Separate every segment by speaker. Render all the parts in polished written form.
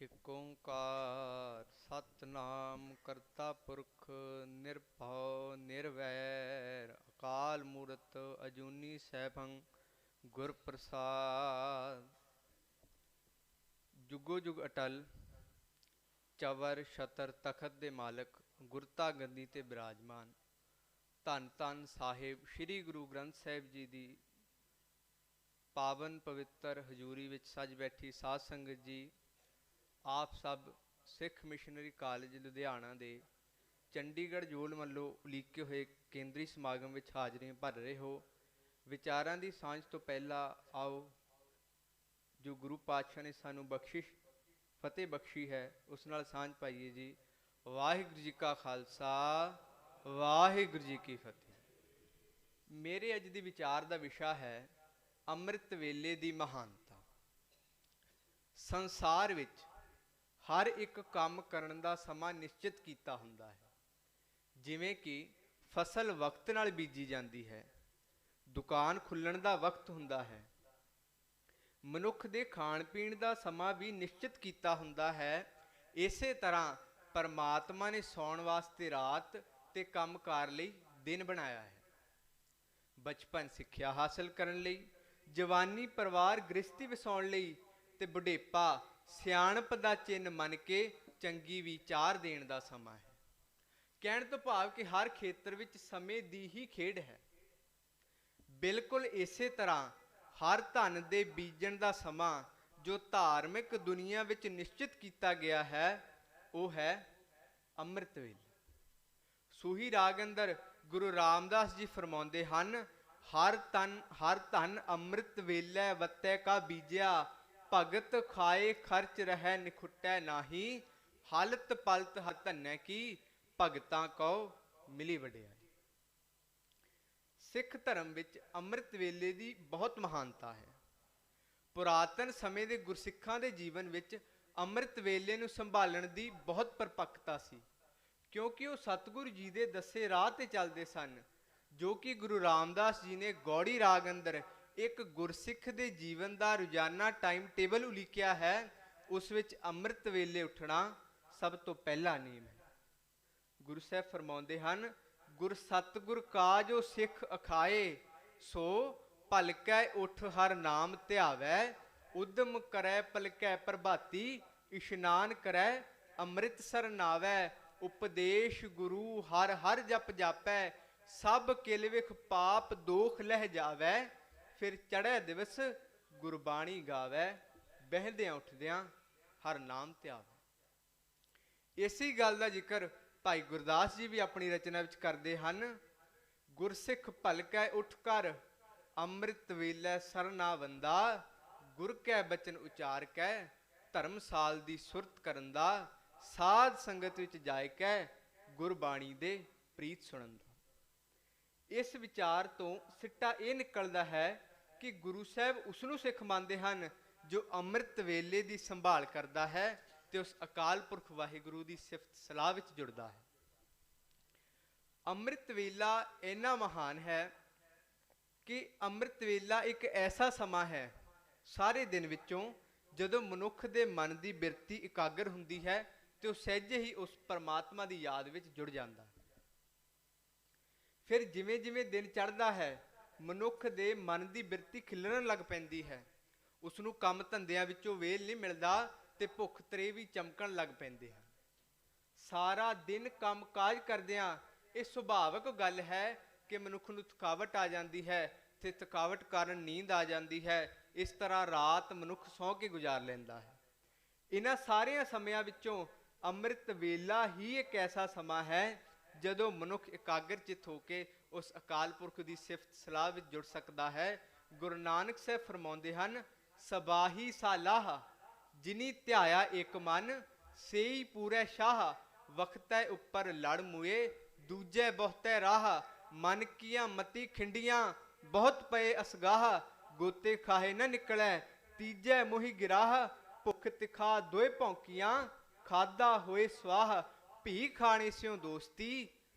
Speaker 1: ਇਕ ਓੰਕਾਰ ਸਤਿਨਾਮ ਕਰਤਾ ਪੁਰਖ ਨਿਰਭਉ ਨਿਰਵੈਰ ਅਕਾਲ ਮੂਰਤ ਅਜੂਨੀ ਸੈਭੰ ਗੁਰ ਪ੍ਰਸਾਦ। ਜੁਗੋ ਜੁਗ ਅਟਲ ਚਵਰ ਛਤਰ ਤਖਤ ਦੇ ਮਾਲਕ ਗੁਰਤਾ ਗੰਦੀ ਤੇ ਬਿਰਾਜਮਾਨ ਧੰਨ ਧੰਨ ਸਾਹਿਬ ਸ੍ਰੀ ਗੁਰੂ ਗ੍ਰੰਥ ਸਾਹਿਬ ਜੀ ਦੀ ਪਾਵਨ ਪਵਿੱਤਰ ਹਜ਼ੂਰੀ ਵਿੱਚ ਸੱਜ ਬੈਠੀ ਸਾਧ ਸੰਗਤ ਜੀ, ਆਪ ਸਭ ਸਿੱਖ ਮਿਸ਼ਨਰੀ ਕਾਲਜ ਲੁਧਿਆਣਾ ਦੇ ਚੰਡੀਗੜ੍ਹ ਜੋਲ ਵੱਲੋਂ ਉਲੀਕੇ ਹੋਏ ਕੇਂਦਰੀ ਸਮਾਗਮ ਵਿੱਚ ਹਾਜ਼ਰੀਆਂ ਭਰ ਰਹੇ ਹੋ। ਵਿਚਾਰਾਂ ਦੀ ਸਾਂਝ ਤੋਂ ਪਹਿਲਾਂ ਆਓ ਜੋ ਗੁਰੂ ਪਾਤਸ਼ਾਹ ਨੇ ਸਾਨੂੰ ਬਖਸ਼ਿਸ਼ ਫਤਿਹ ਬਖਸ਼ੀ ਹੈ ਉਸ ਨਾਲ ਸਾਂਝ ਪਾਈਏ ਜੀ। ਵਾਹਿਗੁਰੂ ਜੀ ਕਾ ਖਾਲਸਾ, ਵਾਹਿਗੁਰੂ ਜੀ ਕੀ ਫਤਿਹ। ਮੇਰੇ ਅੱਜ ਦੀ ਵਿਚਾਰ ਦਾ ਵਿਸ਼ਾ ਹੈ ਅੰਮ੍ਰਿਤ ਵੇਲੇ ਦੀ ਮਹਾਨਤਾ। ਸੰਸਾਰ ਵਿੱਚ ਹਰ ਇੱਕ ਕੰਮ ਕਰਨ ਦਾ ਸਮਾਂ ਨਿਸ਼ਚਿਤ ਕੀਤਾ ਹੁੰਦਾ ਹੈ। ਜਿਵੇਂ ਕਿ ਫਸਲ ਵਕਤ ਨਾਲ ਬੀਜੀ ਜਾਂਦੀ ਹੈ, ਦੁਕਾਨ ਖੁੱਲ੍ਹਣ ਦਾ ਵਕਤ ਹੁੰਦਾ ਹੈ, ਮਨੁੱਖ ਦੇ ਖਾਣ ਪੀਣ ਦਾ ਸਮਾਂ ਵੀ ਨਿਸ਼ਚਿਤ ਕੀਤਾ ਹੁੰਦਾ ਹੈ। ਇਸੇ ਤਰ੍ਹਾਂ ਪਰਮਾਤਮਾ ਨੇ ਸੌਣ ਵਾਸਤੇ ਰਾਤ ਤੇ ਕੰਮਕਾਰ ਲਈ ਦਿਨ ਬਣਾਇਆ ਹੈ। ਬਚਪਨ ਸਿੱਖਿਆ ਹਾਸਲ ਕਰਨ ਲਈ, ਜਵਾਨੀ ਪਰਿਵਾਰ ਗ੍ਰਸਤੀ ਵਸਾਉਣ ਲਈ ਤੇ ਬੁਢੇਪਾ ਸਿਆਣਪ ਦਾ ਚਿੰਨ੍ਹ ਮੰਨ ਕੇ ਚੰਗੀ ਵਿਚਾਰ ਦੇਣ ਦਾ ਸਮਾਂ ਹੈ। ਕਹਿਣ ਤੋਂ ਭਾਵ ਕਿ ਹਰ ਖੇਤਰ ਵਿੱਚ ਸਮੇਂ ਦੀ ਹੀ ਖੇਡ ਹੈ। ਬਿਲਕੁਲ ਇਸੇ ਤਰ੍ਹਾਂ ਹਰ ਧਨ ਦੇ ਬੀਜਣ ਦਾ ਸਮਾਂ ਜੋ ਧਾਰਮਿਕ ਦੁਨੀਆ ਵਿੱਚ ਨਿਸ਼ਚਿਤ ਕੀਤਾ ਗਿਆ ਹੈ ਉਹ ਹੈ ਅੰਮ੍ਰਿਤ ਵੇਲਾ। ਸੂਹੀ ਰਾਗ ਅੰਦਰ ਗੁਰੂ ਰਾਮਦਾਸ ਜੀ ਫਰਮਾਉਂਦੇ ਹਨ, ਹਰ ਧਨ ਅੰਮ੍ਰਿਤ ਵੇਲੇ ਵੱਤੈ ਕਾ ਬੀਜਿਆ, ਭਗਤ ਖਾਏ ਖਰਚ ਰਹਿ ਨਿਖੁੱਟੈ ਨਾਹੀ, ਹਲਤ ਪਲਤ ਹਰ ਧੰਨੈ ਕੀ, ਭਗਤਾਂ ਕਉ ਮਿਲੀ ਵਡਿਆਈ। ਸਿੱਖ ਧਰਮ ਵਿੱਚ ਅੰਮ੍ਰਿਤ ਵੇਲੇ ਦੀ ਬਹੁਤ ਮਹਾਨਤਾ ਹੈ। ਪੁਰਾਤਨ ਸਮੇਂ ਦੇ ਗੁਰਸਿੱਖਾਂ ਦੇ ਜੀਵਨ ਵਿੱਚ ਅੰਮ੍ਰਿਤ ਵੇਲੇ ਨੂੰ ਸੰਭਾਲਣ ਦੀ ਬਹੁਤ ਪਰਪੱਕਤਾ ਸੀ, ਕਿਉਂਕਿ ਉਹ ਸਤਿਗੁਰੂ ਜੀ ਦੇ ਦੱਸੇ ਰਾਹ ਤੇ ਚੱਲਦੇ ਸਨ, ਜੋ ਕਿ ਗੁਰੂ ਰਾਮਦਾਸ ਜੀ ਨੇ ਗੌੜੀ ਰਾਗ ਅੰਦਰ ਇੱਕ ਗੁਰਸਿੱਖ ਦੇ ਜੀਵਨ ਦਾ ਰੋਜ਼ਾਨਾ ਟਾਈਮ ਟੇਬਲ ਉਲੀਕਿਆ ਹੈ। ਉਸ ਵਿੱਚ ਅੰਮ੍ਰਿਤ ਵੇਲੇ ਉੱਠਣਾ ਸਭ ਤੋਂ ਪਹਿਲਾ ਨੇਮ ਹੈ। ਗੁਰੂ ਸਾਹਿਬ ਫਰਮਾਉਂਦੇ ਹਨ, ਗੁਰ ਸਤਿਗੁਰ ਕਾਜੋ ਸਿੱਖ ਅਖਾਏ, ਸੋ ਭਲਕੈ ਉੱਠ ਹਰ ਨਾਮ ਧਿਆਵੈ, ਉਦਮ ਕਰੈ ਪਲਕੈ ਪ੍ਰਭਾਤੀ, ਇਸ਼ਨਾਨ ਕਰੈ ਅੰਮ੍ਰਿਤਸਰ ਨਾਵੈ, ਉਪਦੇਸ਼ ਗੁਰੂ ਹਰ ਹਰ ਜਪ ਜਾਪੈ, ਸਭ ਕਿਲ ਵਿਖ ਪਾਪ ਦੋਖ ਲਹਿ ਜਾਵੈ, ਫਿਰ ਚੜ੍ਹੈ ਦਿਵਸ ਗੁਰਬਾਣੀ ਗਾਵੈ, ਬਹਿੰਦਿਆਂ ਉੱਠਦਿਆਂ ਹਰ ਨਾਮ ਧਿਆਵੈ। ਇਸੀ ਗੱਲ ਦਾ ਜ਼ਿਕਰ ਭਾਈ ਗੁਰਦਾਸ ਜੀ ਵੀ ਆਪਣੀ ਰਚਨਾ ਵਿੱਚ ਕਰਦੇ ਹਨ, ਗੁਰਸਿੱਖ ਭਲਕੈ ਉੱਠ ਕਰ ਅੰਮ੍ਰਿਤ ਵੇਲੇ ਸਰਨਾ ਵੰਦਾ, ਗੁਰ ਕੈ ਬਚਨ ਉਚਾਰ ਕੈ ਧਰਮਸਾਲ ਦੀ ਸੁਰਤ ਕਰਨ ਦਾ, ਸਾਧ ਸੰਗਤ ਵਿੱਚ ਜਾਇ ਕੈ ਗੁਰਬਾਣੀ ਦੇ ਪ੍ਰੀਤ ਸੁਣਨ ਦਾ। ਇਸ ਵਿਚਾਰ ਤੋਂ ਸਿੱਟਾ ਇਹ ਨਿਕਲਦਾ ਹੈ ਕਿ ਗੁਰੂ ਸਾਹਿਬ ਉਸ ਨੂੰ ਸਿੱਖ ਮੰਨਦੇ ਹਨ ਜੋ ਅੰਮ੍ਰਿਤ ਵੇਲੇ ਦੀ ਸੰਭਾਲ ਕਰਦਾ ਹੈ ਤੇ ਉਸ ਅਕਾਲ ਪੁਰਖ ਵਾਹਿਗੁਰੂ ਦੀ ਸਿਫਤ ਸਲਾਹ ਵਿੱਚ ਜੁੜਦਾ ਹੈ। ਅੰਮ੍ਰਿਤ ਵੇਲਾ ਇੰਨਾ ਮਹਾਨ ਹੈ ਕਿ ਅੰਮ੍ਰਿਤ ਵੇਲਾ ਇੱਕ ਐਸਾ ਸਮਾਂ ਹੈ ਸਾਰੇ ਦਿਨ ਵਿੱਚੋਂ ਜਦੋਂ ਮਨੁੱਖ ਦੇ ਮਨ ਦੀ ਬਿਰਤੀ ਇਕਾਗਰ ਹੁੰਦੀ ਹੈ ਤੇ ਉਹ ਸਹਿਜੇ ਹੀ ਉਸ ਪਰਮਾਤਮਾ ਦੀ ਯਾਦ ਵਿੱਚ ਜੁੜ ਜਾਂਦਾ ਹੈ। ਫਿਰ ਜਿਵੇਂ ਜਿਵੇਂ ਦਿਨ ਚੜ੍ਹਦਾ ਹੈ ਮਨੁੱਖ ਦੇ ਮਨ ਦੀ ਬਿਰਤੀ ਖਿਲਰਨ ਲੱਗ ਪੈਂਦੀ ਹੈ, ਉਸ ਨੂੰ ਕੰਮ ਧੰਦਿਆਂ ਵਿੱਚੋਂ ਵੇਲ ਨਹੀਂ ਮਿਲਦਾ ਤੇ ਭੁੱਖ ਤਰੇ ਵੀ ਚਮਕਣ ਲੱਗ ਪੈਂਦੇ ਹਨ। ਸਾਰਾ ਦਿਨ ਕੰਮ ਕਾਜ ਕਰਦਿਆਂ ਇਹ ਸੁਭਾਵਿਕ ਗੱਲ ਹੈ ਕਿ ਮਨੁੱਖ ਨੂੰ ਥਕਾਵਟ ਆ ਜਾਂਦੀ ਹੈ ਤੇ ਥਕਾਵਟ ਕਾਰਨ ਨੀਂਦ ਆ ਜਾਂਦੀ ਹੈ। ਇਸ ਤਰ੍ਹਾਂ ਰਾਤ ਮਨੁੱਖ ਸੌਂ ਕੇ ਗੁਜ਼ਾਰ ਲੈਂਦਾ ਹੈ। ਇਹਨਾਂ ਸਾਰਿਆਂ ਸਮਿਆਂ ਵਿੱਚੋਂ ਅੰਮ੍ਰਿਤ ਵੇਲਾ ਹੀ ਇੱਕ ਐਸਾ ਸਮਾਂ ਹੈ ਜਦੋਂ ਮਨੁੱਖ ਇਕਾਗਰ ਚਿੱਤ ਹੋ ਕੇ ਉਸ ਅਕਾਲ ਪੁਰਖ ਦੀ ਸਿਫਤ ਸਲਾਹ ਵਿੱਚ ਜੁੜ ਸਕਦਾ ਹੈ। ਗੁਰੂ ਨਾਨਕ ਸਾਹਿਬ ਫਰਮਾਉਂਦੇ ਹਨ, ਸਬਾਹੀ ਸਾਲਾਹ ਜਿਨੀ ਧਿਆਇਆ ਇੱਕ ਮਨ, ਸੇਈ ਪੂਰੈ ਸ਼ਾਹ, ਵਖਤੈ ਉੱਪਰ ਲੜ ਮੁਏ, ਦੂਜੇ ਬਹੁਤੈ ਰਾਹ, ਮਨ ਕੀਆਂ ਮਤੀ ਖਿੰਡੀਆਂ, ਬਹੁਤ ਪਏ ਅਸਗਾਹ, ਗੋਤੇ ਖਾਹੇ ਨਾ ਨਿਕਲੈ, ਤੀਜੇ ਮੋਹੀ ਗਿਰਾਹ, ਭੁੱਖ ਤਿਖਾ ਦੋਏ ਭੌਂਕੀਆਂ, ਖਾਦਾ ਹੋਏ ਸਵਾਹ, ਭੀ ਖਾਣੇ ਸਿਓ ਦੋਸਤੀ,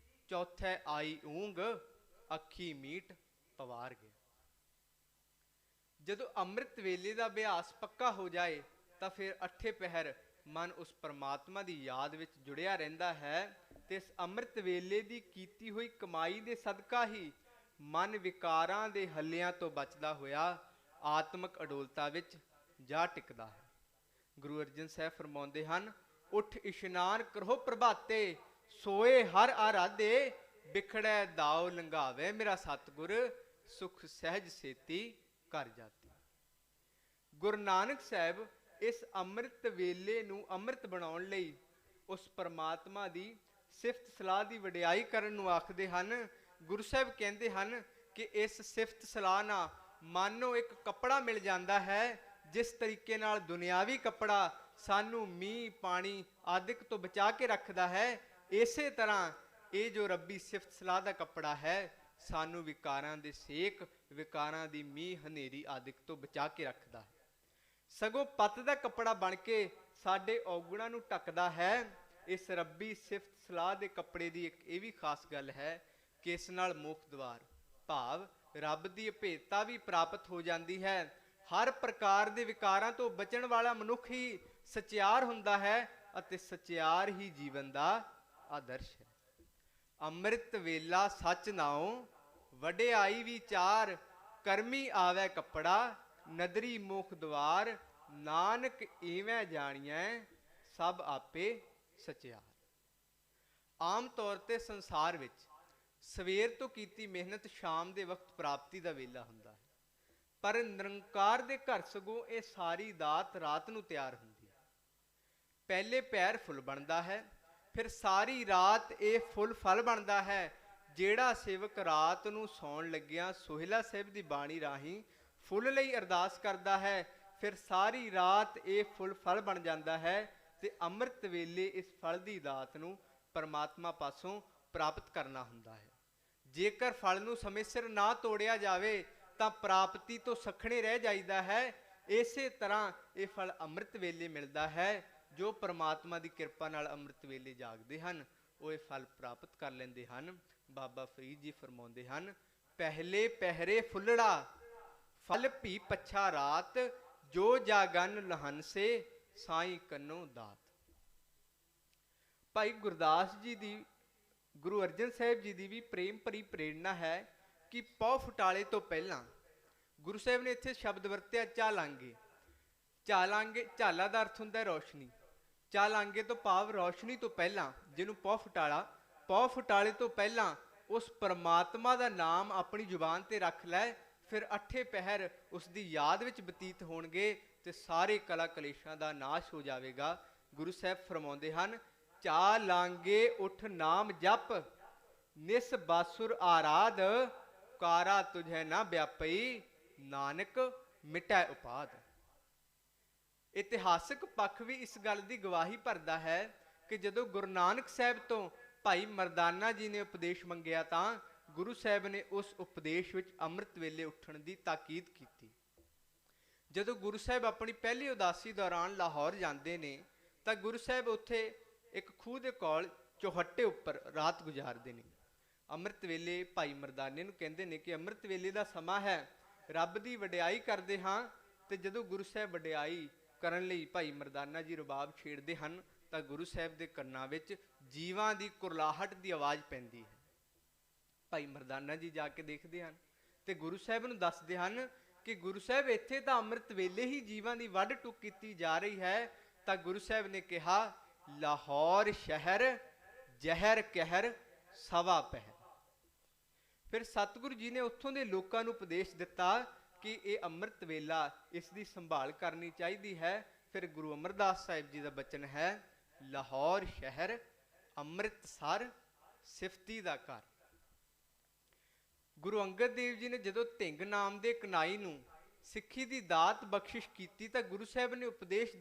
Speaker 1: ਚੌਥੈ ਆਈ ਊਂਗ, ਅੱਖੀ ਮੀਟ ਪਵਾਰ ਗਿਆ। ਜਦੋਂ ਅੰਮ੍ਰਿਤ ਵੇਲੇ ਦਾ ਅਭਿਆਸ ਪੱਕਾ ਹੋ ਜਾਏ ਤਾਂ ਫਿਰ ਅੱਠੇ ਪਹਿਰ ਮਨ ਉਸ ਪਰਮਾਤਮਾ ਦੀ ਯਾਦ ਵਿੱਚ ਜੁੜਿਆ ਰਹਿੰਦਾ ਹੈ ਤੇ ਇਸ ਅੰਮ੍ਰਿਤ ਵੇਲੇ ਦੀ ਕੀਤੀ ਹੋਈ ਕਮਾਈ ਦੇ ਸਦਕਾ ਹੀ ਮਨ ਵਿਕਾਰਾਂ ਦੇ ਹੱਲਿਆਂ ਤੋਂ ਬਚਦਾ ਹੋਇਆ ਆਤਮਿਕ ਅਡੋਲਤਾ ਵਿੱਚ ਜਾ ਟਿਕਦਾ ਹੈ। ਗੁਰੂ ਅਰਜਨ ਸਾਹਿਬ ਫਰਮਾਉਂਦੇ ਹਨ, ਉੱਠ ਇਸ਼ਨਾਨ ਕਰੋ ਪ੍ਰਭਾਤੇ, ਸੋਏ ਹਰ ਆਰਾਧੇ, ਬਿਖੜੈ ਦਾਉ ਲੰਘਾਵੇ ਮੇਰਾ ਸਤਿਗੁਰ, ਸੁਖ ਸਹਿਜ ਸੇਤੀ ਕਰ ਜਾਤੀ। ਗੁਰੂ ਨਾਨਕ ਸਾਹਿਬ ਇਸ ਅੰਮ੍ਰਿਤ ਵੇਲੇ ਨੂੰ ਅੰਮ੍ਰਿਤ ਬਣਾਉਣ ਲਈ ਉਸ ਪਰਮਾਤਮਾ ਦੀ ਸਿਫਤ ਸਲਾਹ ਦੀ ਵਡਿਆਈ ਕਰਨ ਨੂੰ ਆਖਦੇ ਹਨ। ਗੁਰੂ ਸਾਹਿਬ ਕਹਿੰਦੇ ਹਨ ਕਿ ਇਸ ਸਿਫਤ ਸਲਾਹ ਨਾਲ ਮਾਨੋ ਇੱਕ ਕੱਪੜਾ ਮਿਲ ਜਾਂਦਾ ਹੈ, ਜਿਸ ਤਰੀਕੇ ਨਾਲ ਦੁਨਿਆਵੀ ਕੱਪੜਾ ਸਾਨੂੰ ਮੀਂਹ ਪਾਣੀ ਆਦਿਕ ਤੋਂ ਬਚਾ ਕੇ ਰੱਖਦਾ ਹੈ, ਇਸੇ ਤਰ੍ਹਾਂ ਇਹ ਜੋ ਰੱਬੀ ਸਿਫਤ ਸਲਾਹ ਦਾ ਕੱਪੜਾ ਹੈ ਸਾਨੂੰ ਵਿਕਾਰਾਂ ਦੇ ਸੇਕ, ਵਿਕਾਰਾਂ ਦੀ ਮੀਂਹ ਹਨੇਰੀ ਆਦਿਕ ਤੋਂ ਬਚਾ ਕੇ ਰੱਖਦਾ ਹੈ। ਸਗੋਂ ਪੱਤ ਦਾ ਕੱਪੜਾ ਬਣ ਕੇ ਸਾਡੇ ਔਗੁਣਾਂ ਨੂੰ ਢੱਕਦਾ ਹੈ। ਇਸ ਰੱਬੀ ਸਿਫਤ ਸਲਾਹ ਦੇ ਕੱਪੜੇ ਦੀ ਇੱਕ ਇਹ ਵੀ ਖਾਸ ਗੱਲ ਹੈ ਕਿ ਇਸ ਨਾਲ ਮੋਖ ਦੁਆਰ ਭਾਵ ਰੱਬ ਦੀ ਅਭੇਦਤਾ ਵੀ ਪ੍ਰਾਪਤ ਹੋ ਜਾਂਦੀ ਹੈ। ਹਰ ਪ੍ਰਕਾਰ ਦੇ ਵਿਕਾਰਾਂ ਤੋਂ ਬਚਣ ਵਾਲਾ ਮਨੁੱਖ ਹੀ ਸਚਿਆਰ ਹੁੰਦਾ ਹੈ ਅਤੇ ਸਚਿਆਰ ਹੀ ਜੀਵਨ ਦਾ ਆਦਰਸ਼ ਹੈ। ਅੰਮ੍ਰਿਤ ਵੇਲਾ ਸੱਚ ਨਾਉ, ਵਡਿਆਈ ਵਿਚਾਰ, ਕਰਮੀ ਆਵੈ ਕੱਪੜਾ, ਨਦਰੀ ਮੋਖ ਦੁਆਰ, ਨਾਨਕ ਏਵੇਂ ਜਾਣੀਐ ਸਭ ਆਪੇ ਸਚਿਆਰ। ਆਮ ਤੌਰ ਤੇ ਸੰਸਾਰ ਵਿੱਚ ਸਵੇਰ ਤੋਂ ਕੀਤੀ ਮਿਹਨਤ ਸ਼ਾਮ ਦੇ ਵਕਤ ਪ੍ਰਾਪਤੀ ਦਾ ਵੇਲਾ ਹੁੰਦਾ ਹੈ, ਪਰ ਨਿਰੰਕਾਰ ਦੇ ਘਰ ਸਗੋਂ ਇਹ ਸਾਰੀ ਦਾਤ ਰਾਤ ਨੂੰ ਤਿਆਰ ਹੁੰਦੀ ਹੈ। ਪਹਿਲੇ ਪਹਿਰ ਫੁੱਲ ਬਣਦਾ ਹੈ, ਫਿਰ ਸਾਰੀ ਰਾਤ ਇਹ ਫੁੱਲ ਫਲ ਬਣਦਾ ਹੈ। ਜਿਹੜਾ ਸੇਵਕ ਰਾਤ ਨੂੰ ਸੌਣ ਲੱਗਿਆ ਸੋਹਿਲਾ ਸਾਹਿਬ ਦੀ ਬਾਣੀ ਰਾਹੀਂ ਫੁੱਲ ਲਈ ਅਰਦਾਸ ਕਰਦਾ ਹੈ, ਫਿਰ ਸਾਰੀ ਰਾਤ ਇਹ ਫੁੱਲ ਫਲ ਬਣ ਜਾਂਦਾ ਹੈ ਤੇ ਅੰਮ੍ਰਿਤ ਵੇਲੇ ਇਸ ਫਲ ਦੀ ਦਾਤ ਨੂੰ ਪਰਮਾਤਮਾ ਪਾਸੋਂ ਪ੍ਰਾਪਤ ਕਰਨਾ ਹੁੰਦਾ ਹੈ। ਜੇਕਰ ਫਲ ਨੂੰ ਸਮੇਂ ਸਿਰ ਨਾ ਤੋੜਿਆ ਜਾਵੇ ਤਾਂ ਪ੍ਰਾਪਤੀ ਤੋਂ ਸੱਖਣੇ ਰਹਿ ਜਾਈਦਾ ਹੈ। ਇਸੇ ਤਰ੍ਹਾਂ ਇਹ ਫਲ ਅੰਮ੍ਰਿਤ ਵੇਲੇ ਮਿਲਦਾ ਹੈ। ਜੋ ਪਰਮਾਤਮਾ ਦੀ ਕਿਰਪਾ ਨਾਲ ਅੰਮ੍ਰਿਤ ਵੇਲੇ ਜਾਗਦੇ ਹਨ ਉਹ ਇਹ ਫਲ ਪ੍ਰਾਪਤ ਕਰ ਲੈਂਦੇ ਹਨ। ਬਾਬਾ ਫਰੀਦ ਜੀ ਫਰਮਾਉਂਦੇ ਹਨ, ਪਹਿਲੇ ਪਹਿਰੇ ਫੁੱਲੜਾ, ਫਲ ਭੀ ਪੱਛਾ ਰਾਤ, ਜੋ ਜਾਗਨ ਲਹਨਸੇ, ਸਾਈਂ ਕੰਨੋ ਦਾਤ। ਭਾਈ ਗੁਰਦਾਸ ਜੀ ਦੀ, ਗੁਰੂ ਅਰਜਨ ਸਾਹਿਬ ਜੀ ਦੀ ਵੀ ਪ੍ਰੇਮ ਭਰੀ ਪ੍ਰੇਰਣਾ ਹੈ ਕਿ ਪੌ ਫੁਟਾਲੇ ਤੋਂ ਪਹਿਲਾਂ ਗੁਰੂ ਸਾਹਿਬ ਨੇ ਇੱਥੇ ਸ਼ਬਦ ਵਰਤਿਆ ਝਾਲਾਂਗੇ। ਝਾਲਾਂਗੇ, ਝਾਲਾ ਦਾ ਅਰਥ ਹੁੰਦਾ ਰੌਸ਼ਨੀ। ਝਾਲਾਂਗੇ ਤੋਂ ਭਾਵ ਰੌਸ਼ਨੀ ਤੋਂ ਪਹਿਲਾਂ, ਜਿਹਨੂੰ ਪੌ ਫੁਟਾਲਾ, ਪੌ ਫੁਟਾਲੇ ਤੋਂ ਪਹਿਲਾਂ ਉਸ ਪਰਮਾਤਮਾ ਦਾ ਨਾਮ ਆਪਣੀ ਜ਼ੁਬਾਨ ਤੇ ਰੱਖ ਲੈ, ਫਿਰ ਅੱਠੇ ਪਹਿਰ ਉਸ ਦੀ ਯਾਦ ਵਿੱਚ ਬਤੀਤ ਹੋਣਗੇ ਤੇ ਸਾਰੇ ਕਲਾ ਕਲੇਸ਼ਾਂ ਦਾ ਨਾਸ਼ ਹੋ ਜਾਵੇਗਾ। ਗੁਰੂ ਸਾਹਿਬ ਫਰਮਾਉਂਦੇ ਹਨ, ਚਾ ਲਾਂਗੇ ਉਠ ਨਾਮ ਜਪ, ਨਿਸ ਬਾਸੁਰ ਆਰਾਧ, ਕਾਰਾ ਤੁਝੈ ਨਾ ਵਿਆਪਈ, ਨਾਨਕ ਮਿਟੈ ਉਪਾਦ। ਇਤਿਹਾਸਕ ਪੱਖ ਵੀ ਇਸ ਗੱਲ ਦੀ ਗਵਾਹੀ ਭਰਦਾ ਹੈ ਕਿ ਜਦੋਂ ਗੁਰੂ ਨਾਨਕ ਸਾਹਿਬ ਤੋਂ ਭਾਈ ਮਰਦਾਨਾ ਜੀ ਨੇ ਉਪਦੇਸ਼ ਮੰਗਿਆ ਤਾਂ ਗੁਰੂ ਸਾਹਿਬ ਨੇ ਉਸ ਉਪਦੇਸ਼ ਵਿੱਚ ਅੰਮ੍ਰਿਤ ਵੇਲੇ ਉੱਠਣ ਦੀ ਤਾਕੀਦ ਕੀਤੀ। ਜਦੋਂ ਗੁਰੂ ਸਾਹਿਬ ਆਪਣੀ ਪਹਿਲੀ ਉਦਾਸੀ ਦੌਰਾਨ ਲਾਹੌਰ ਜਾਂਦੇ ਨੇ ਤਾਂ ਗੁਰੂ ਸਾਹਿਬ ਉੱਥੇ ਇੱਕ ਖੂਹ ਦੇ ਕੋਲ ਚੌਹੱਟੇ ਉੱਪਰ ਰਾਤ ਗੁਜ਼ਾਰਦੇ ਨੇ। ਅੰਮ੍ਰਿਤ ਵੇਲੇ ਭਾਈ ਮਰਦਾਨੇ ਨੂੰ ਕਹਿੰਦੇ ਨੇ ਕਿ ਅੰਮ੍ਰਿਤ ਵੇਲੇ ਦਾ ਸਮਾਂ ਹੈ, ਰੱਬ ਦੀ ਵਡਿਆਈ ਕਰਦੇ ਹਾਂ। ਤੇ ਜਦੋਂ ਗੁਰੂ ਸਾਹਿਬ ਵਡਿਆਈ ਕਰਨ ਲਈ ਭਾਈ ਮਰਦਾਨਾ ਜੀ ਰਬਾਬ ਛੇੜਦੇ ਹਨ ਤਾਂ ਗੁਰੂ ਸਾਹਿਬ ਦੇ ਕੰਨਾਂ ਵਿੱਚ ਜੀਵਾਂ ਦੀ ਕੁਰਲਾਹਟ ਦੀ ਆਵਾਜ਼ ਪੈਂਦੀ ਹੈ। ਭਾਈ ਮਰਦਾਨਾ ਜੀ ਜਾ ਕੇ ਦੇਖਦੇ ਹਨ ਤੇ ਗੁਰੂ ਸਾਹਿਬ ਨੂੰ ਦੱਸਦੇ ਹਨ ਕਿ ਗੁਰੂ ਸਾਹਿਬ ਇੱਥੇ ਤਾਂ ਅੰਮ੍ਰਿਤ ਵੇਲੇ ਹੀ ਜੀਵਾਂ ਦੀ ਵੱਢ ਟੁੱਕ ਕੀਤੀ ਜਾ ਰਹੀ ਹੈ। ਤਾਂ ਗੁਰੂ ਸਾਹਿਬ ਨੇ ਕਿਹਾ, ਲਾਹੌਰ ਸ਼ਹਿਰ ਜ਼ਹਿਰ ਕਹਿਰ ਸਵਾ ਪਹਿਰ। ਫਿਰ ਸਤਿਗੁਰੂ ਜੀ ਨੇ ਉੱਥੋਂ ਦੇ ਲੋਕਾਂ ਨੂੰ ਉਪਦੇਸ਼ ਦਿੱਤਾ ਕਿ ਇਹ ਅੰਮ੍ਰਿਤ ਵੇਲਾ, ਇਸ ਦੀ ਸੰਭਾਲ ਕਰਨੀ ਚਾਹੀਦੀ ਹੈ। ਫਿਰ ਗੁਰੂ ਅਮਰਦਾਸ ਸਾਹਿਬ ਜੀ ਦਾ ਬਚਨ ਹੈ, ਲਾਹੌਰ ਸ਼ਹਿਰ ਅੰਮ੍ਰਿਤਸਰ ਸਿਫਤੀ ਦਾ ਘਰ। ਗੁਰੂ ਅੰਗਦ ਦੇਵ ਜੀ ਨੇ ਜਦੋਂ ਧਿੰਗ ਨਾਮ ਦੇ ਕਨਾਈ ਨੂੰ ਸਿੱਖੀ ਦੀ ਦਾਤ ਬਖਸ਼ਿਸ਼ ਕੀਤੀ ਤਾਂ ਗੁਰੂ ਸਾਹਿਬ ਨੇ ਉਪਦੇਸ਼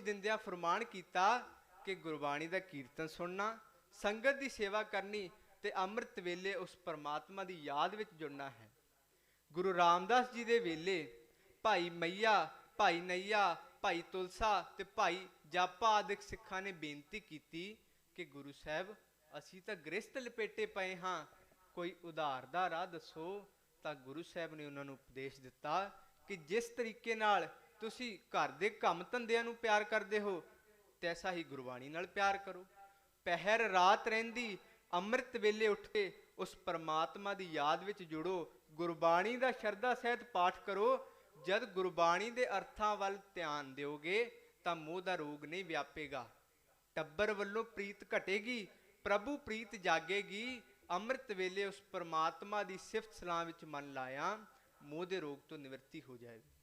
Speaker 1: ਦਿੰਦਿਆਂ ਫਰਮਾਨ ਕੀਤਾ ਕਿ ਗੁਰਬਾਣੀ ਦਾ ਕੀਰਤਨ ਸੁਣਨਾ, ਸੰਗਤ ਦੀ ਸੇਵਾ ਕਰਨੀ ਤੇ ਅੰਮ੍ਰਿਤ ਵੇਲੇ ਉਸ ਪਰਮਾਤਮਾ ਦੀ ਯਾਦ ਵਿੱਚ ਜੁੜਨਾ ਹੈ। ਗੁਰੂ ਰਾਮਦਾਸ ਜੀ ਦੇ ਵੇਲੇ ਭਾਈ ਮਈਆ, ਭਾਈ ਨਈਆ, ਭਾਈ ਤੁਲਸਾ ਤੇ ਭਾਈ ਜਾਪਾ ਆਦਿਕ ਸਿੱਖਾਂ ਨੇ ਬੇਨਤੀ ਕੀਤੀ ਕਿ ਗੁਰੂ ਸਾਹਿਬ ਅਸੀਂ ਤਾਂ ਗ੍ਰਸਤ ਲਪੇਟੇ ਪਏ ਹਾਂ, ਕੋਈ ਉਧਾਰ ਦਾ ਰਾਹ ਦੱਸੋ। ਤਾਂ ਗੁਰੂ ਸਾਹਿਬ ਨੇ ਉਹਨਾਂ ਨੂੰ ਉਪਦੇਸ਼ ਦਿੱਤਾ ਕਿ ਜਿਸ ਤਰੀਕੇ ਨਾਲ ਤੁਸੀਂ ਘਰ ਦੇ ਕੰਮ ਧੰਦਿਆਂ ਨੂੰ ਪਿਆਰ ਕਰਦੇ ਹੋ, ਤੈਸਾ ਹੀ ਗੁਰਬਾਣੀ ਨਾਲ ਪਿਆਰ ਕਰੋ। ਪਹਿਰ ਰਾਤ ਰਹਿੰਦੀ ਅੰਮ੍ਰਿਤ ਵੇਲੇ ਉੱਠ ਕੇ ਉਸ ਪਰਮਾਤਮਾ ਦੀ ਯਾਦ ਵਿੱਚ ਜੁੜੋ। ਗੁਰਬਾਣੀ ਦਾ ਸ਼ਰਧਾ ਸਹਿਤ ਪਾਠ ਕਰੋ। ਜਦ ਗੁਰਬਾਣੀ ਦੇ ਅਰਥਾਂ ਵੱਲ ਧਿਆਨ ਦਿਓਗੇ ਤਾਂ ਮੋਹ ਦਾ ਰੋਗ ਨਹੀਂ ਵਿਆਪੇਗਾ। ਟੱਬਰ ਵੱਲੋਂ ਪ੍ਰੀਤ ਘਟੇਗੀ, ਪ੍ਰਭੂ ਪ੍ਰੀਤ ਜਾਗੇਗੀ। ਅੰਮ੍ਰਿਤ ਵੇਲੇ ਉਸ ਪਰਮਾਤਮਾ ਦੀ ਸਿਫਤ ਸਲਾਹ ਵਿੱਚ ਮਨ ਲਾਇਆ, ਮੋਹ ਦੇ ਰੋਗ ਤੋਂ ਨਿਵਰਤੀ ਹੋ ਜਾਏਗੀ।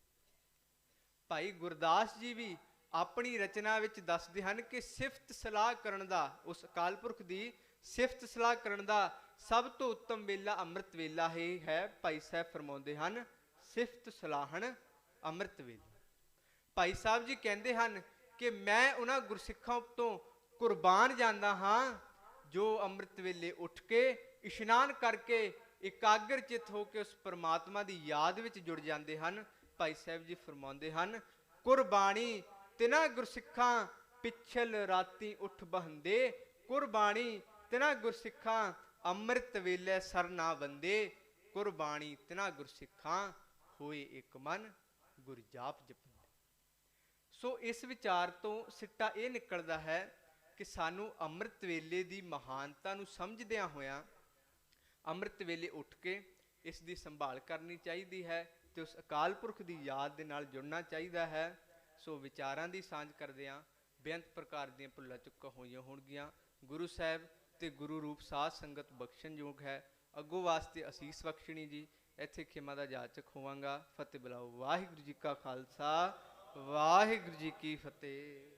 Speaker 1: ਭਾਈ ਗੁਰਦਾਸ ਜੀ ਵੀ ਆਪਣੀ ਰਚਨਾ ਵਿੱਚ ਦੱਸਦੇ ਹਨ ਕਿ ਸਿਫਤ ਸਲਾਹ ਕਰਨ ਦਾ, ਉਸ ਅਕਾਲ ਪੁਰਖ ਦੀ ਸਿਫਤ ਸਲਾਹ ਕਰਨ ਦਾ ਸਭ ਤੋਂ ਉੱਤਮ ਵੇਲਾ ਅੰਮ੍ਰਿਤ ਵੇਲਾ ਹੀ ਹੈ। ਭਾਈ ਸਾਹਿਬ ਫਰਮਾਉਂਦੇ ਹਨ, ਸਿਫਤ ਸਲਾਹਣ ਅੰਮ੍ਰਿਤ ਵੇਲਾ। ਭਾਈ ਸਾਹਿਬ ਜੀ ਕਹਿੰਦੇ ਹਨ ਕਿ ਮੈਂ ਉਹਨਾਂ ਗੁਰਸਿੱਖਾਂ ਤੋਂ ਕੁਰਬਾਨ ਜਾਂਦਾ ਹਾਂ ਜੋ ਅੰਮ੍ਰਿਤ ਵੇਲੇ ਉੱਠ ਕੇ ਇਸ਼ਨਾਨ ਕਰਕੇ ਇਕਾਗਰ ਚਿੱਤ ਹੋ ਕੇ ਉਸ ਪਰਮਾਤਮਾ ਦੀ ਯਾਦ ਵਿੱਚ ਜੁੜ ਜਾਂਦੇ ਹਨ। ਭਾਈ ਸਾਹਿਬ ਜੀ ਫਰਮਾਉਂਦੇ ਹਨ, ਕੁਰਬਾਨੀ ਤਿਨਾਂ ਗੁਰਸਿੱਖਾਂ ਪਿਛਲ ਰਾਤੀ ਉੱਠ ਬਹੰਦੇ। ਕੁਰਬਾਨੀ ਤਿਨਾਂ ਗੁਰਸਿੱਖਾਂ ਅੰਮ੍ਰਿਤ ਵੇਲੇ ਸਰ ਨਾ ਬੰਦੇ। ਕੁਰਬਾਨੀ ਤਿਨਾਂ ਗੁਰਸਿੱਖਾਂ ਹੋਏ ਇੱਕ ਮਨ ਗੁਰ ਜਾਪ ਜਪੰਦੇ। ਸੋ ਇਸ ਵਿਚਾਰ ਤੋਂ ਸਿੱਟਾ ਇਹ ਨਿਕਲਦਾ ਹੈ ਕਿ ਸਾਨੂੰ ਅੰਮ੍ਰਿਤ ਵੇਲੇ ਦੀ ਮਹਾਨਤਾ ਨੂੰ ਸਮਝਦਿਆਂ ਹੋਇਆਂ ਅੰਮ੍ਰਿਤ ਵੇਲੇ ਉੱਠ ਕੇ ਇਸ ਦੀ ਸੰਭਾਲ ਕਰਨੀ ਚਾਹੀਦੀ ਹੈ ਤੇ ਉਸ ਅਕਾਲ ਪੁਰਖ ਦੀ ਯਾਦ ਦੇ ਨਾਲ ਜੁੜਨਾ ਚਾਹੀਦਾ ਹੈ। ਸੋ ਵਿਚਾਰਾਂ ਦੀ ਸਾਂਝ ਕਰਦਿਆਂ ਬੇਅੰਤ ਪ੍ਰਕਾਰ ਦੀਆਂ ਭੁੱਲਾਂ ਚੁੱਕਾਂ ਹੋਈਆਂ ਹੋਣਗੀਆਂ। ਗੁਰੂ ਸਾਹਿਬ ਤੇ ਗੁਰੂ ਰੂਪ ਸਾਧ ਸੰਗਤ ਬਖਸ਼ਣਯੋਗ ਹੈ। ਅੱਗੋਂ ਵਾਸਤੇ ਅਸੀਸ ਬਖਸ਼ਣੀ ਜੀ। ਇੱਥੇ ਖਿਮਾ ਦਾ ਜਾਚਕ ਹੋਵਾਂਗਾ। ਫਤਿਹ ਬੁਲਾਓ। ਵਾਹਿਗੁਰੂ ਜੀ ਕਾ ਖਾਲਸਾ, ਵਾਹਿਗੁਰੂ ਜੀ ਕੀ ਫਤਿਹ।